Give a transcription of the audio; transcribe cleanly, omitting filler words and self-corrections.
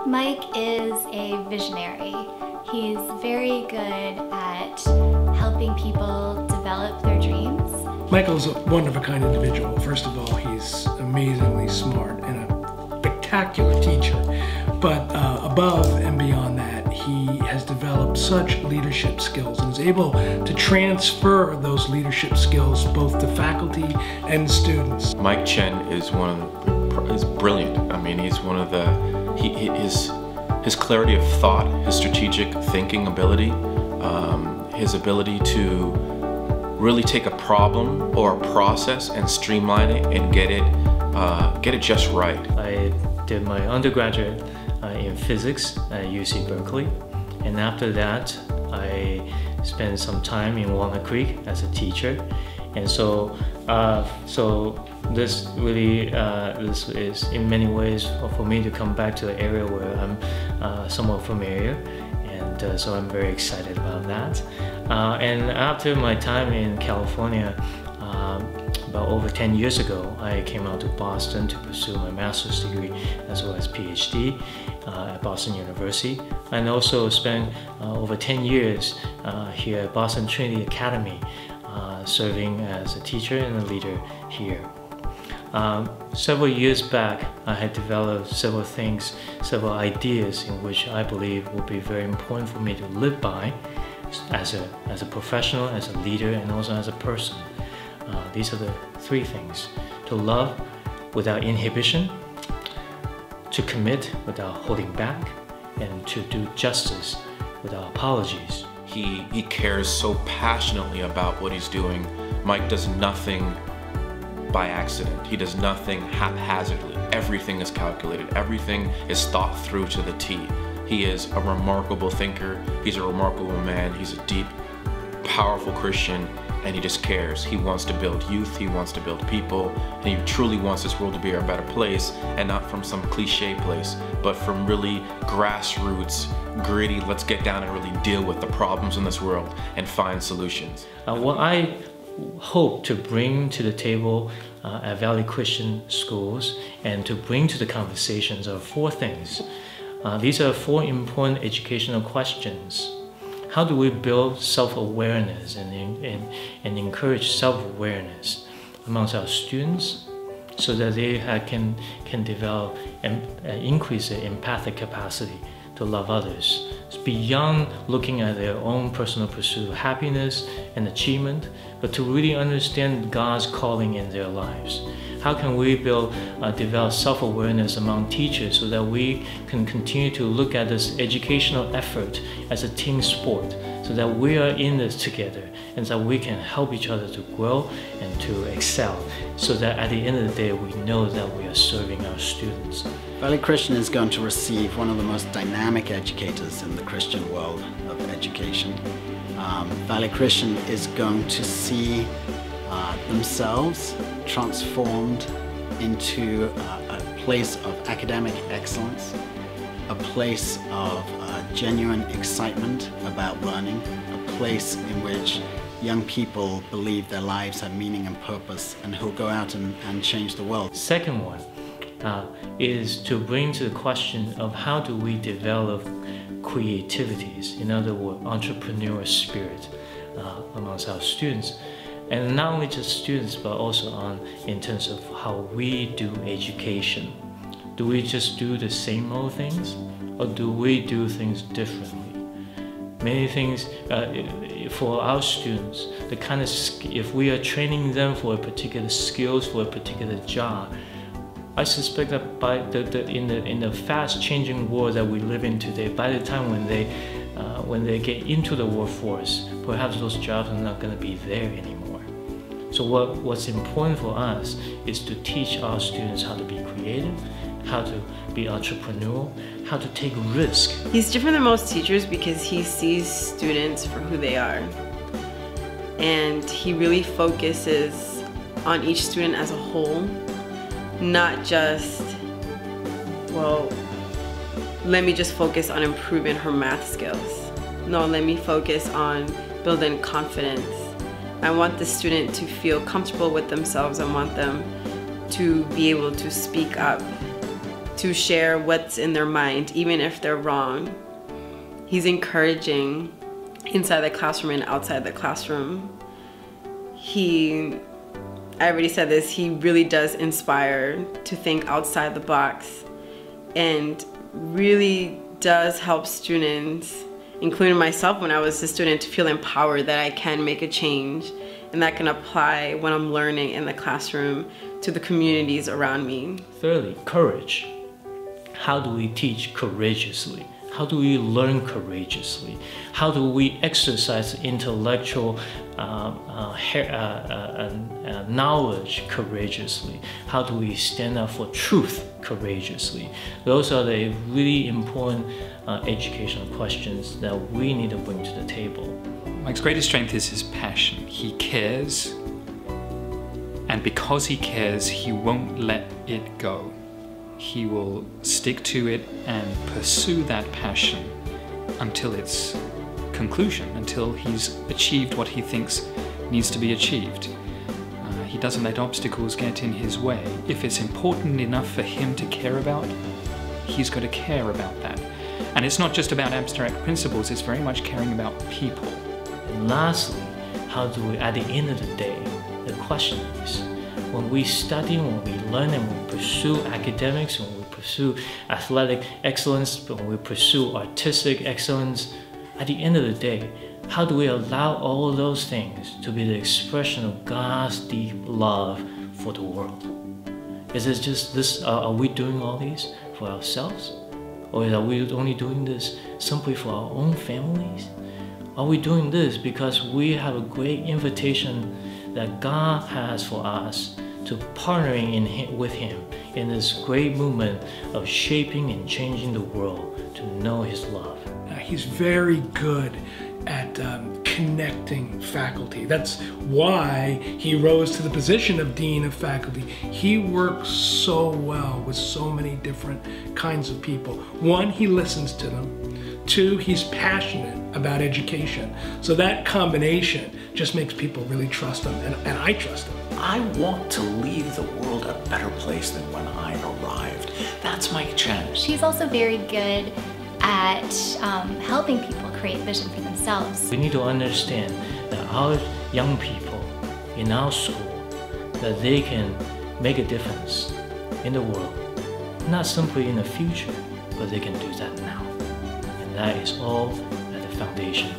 Mike is a visionary. He's very good at helping people develop their dreams. Michael's a one-of-a-kind individual. First of all, he's amazingly smart and a spectacular teacher. But above and beyond that, he has developed such leadership skills and is able to transfer those leadership skills both to faculty and students. Mike Chen is is brilliant. I mean, he's one of the, his clarity of thought, his strategic thinking ability, his ability to really take a problem or a process and streamline it and get it just right. I did my undergraduate in physics at UC Berkeley, and after that I spent some time in Walnut Creek as a teacher, and so this really this is in many ways for me to come back to an area where I'm somewhat familiar, and so I'm very excited about that. And after my time in California, about over 10 years ago, I came out to Boston to pursue my master's degree as well as PhD at Boston University, and also spent over 10 years here at Boston Trinity Academy, serving as a teacher and a leader here. Several years back, I had developed several things, several ideas in which I believe will be very important for me to live by as a professional, as a leader, and also as a person. These are the three things: to love without inhibition, to commit without holding back, and to do justice without apologies. He cares so passionately about what he's doing. Mike does nothing by accident. He does nothing haphazardly. Everything is calculated. Everything is thought through to the T. He is a remarkable thinker. He's a remarkable man. He's a deep, powerful Christian, and he just cares. He wants to build youth. He wants to build people, and he truly wants this world to be a better place, and not from some cliche place, but from really grassroots, gritty, let's get down and really deal with the problems in this world and find solutions. What I hope to bring to the table at Valley Christian Schools and to bring to the conversations are four things. These are four important educational questions. How do we build self-awareness and encourage self-awareness amongst our students so that they can develop and increase their empathic capacity to love others? It's beyond looking at their own personal pursuit of happiness and achievement, but to really understand God's calling in their lives. How can we develop self-awareness among teachers so that we can continue to look at this educational effort as a team sport, so that we are in this together and that we can help each other to grow and to excel, so that at the end of the day we know that we are serving our students. Valley Christian is going to receive one of the most dynamic educators in the Christian world of education. Valley Christian is going to see themselves transformed into a place of academic excellence, a place of genuine excitement about learning, a place in which young people believe their lives have meaning and purpose and who'll go out and change the world. Second one is to bring to the question of how do we develop creativities, in other words, entrepreneurial spirit amongst our students. And not only just students, but also in terms of how we do education. Do we just do the same old things, or do we do things differently? Many things for our students, the kind of if we are training them for a particular skills for a particular job, I suspect that in the fast-changing world that we live in today, by the time when they get into the workforce, perhaps those jobs are not going to be there anymore. So what's important for us is to teach our students how to be creative, how to be entrepreneurial, how to take risk. He's different than most teachers because he sees students for who they are. And he really focuses on each student as a whole, not just, well, let me just focus on improving her math skills. No, let me focus on building confidence. I want the student to feel comfortable with themselves. I want them to be able to speak up, to share what's in their mind, even if they're wrong. He's encouraging inside the classroom and outside the classroom. I already said this, he really does inspire to think outside the box and really does help students, including myself when I was a student, to feel empowered that I can make a change and that can apply what I'm learning in the classroom to the communities around me. Thirdly, courage. How do we teach courageously? How do we learn courageously? How do we exercise intellectual knowledge courageously? How do we stand up for truth courageously? Those are the really important educational questions that we need to bring to the table. Mike's greatest strength is his passion. He cares, and because he cares, he won't let it go. He will stick to it and pursue that passion until its conclusion, until he's achieved what he thinks needs to be achieved. He doesn't let obstacles get in his way. If it's important enough for him to care about, he's got to care about that. And it's not just about abstract principles, it's very much caring about people. And lastly, how do we, at the end of the day, the question is, when we study, when we learn, and we pursue academics, when we pursue athletic excellence, when we pursue artistic excellence, at the end of the day, how do we allow all of those things to be the expression of God's deep love for the world? Is it just this, are we doing all these for ourselves? Or are we only doing this simply for our own families? Are we doing this because we have a great invitation that God has for us to partnering with Him in this great movement of shaping and changing the world to know His love? He's very good at connecting faculty. That's why he rose to the position of Dean of Faculty. He works so well with so many different kinds of people. One, he listens to them. Two, he's passionate about education. So that combination just makes people really trust him, and I trust him. I want to leave the world a better place than when I arrived. That's Mike Chen. She's also very good at helping people create vision for themselves. We need to understand that our young people in our school, that they can make a difference in the world, not simply in the future, but they can do that now. And that is all at the foundation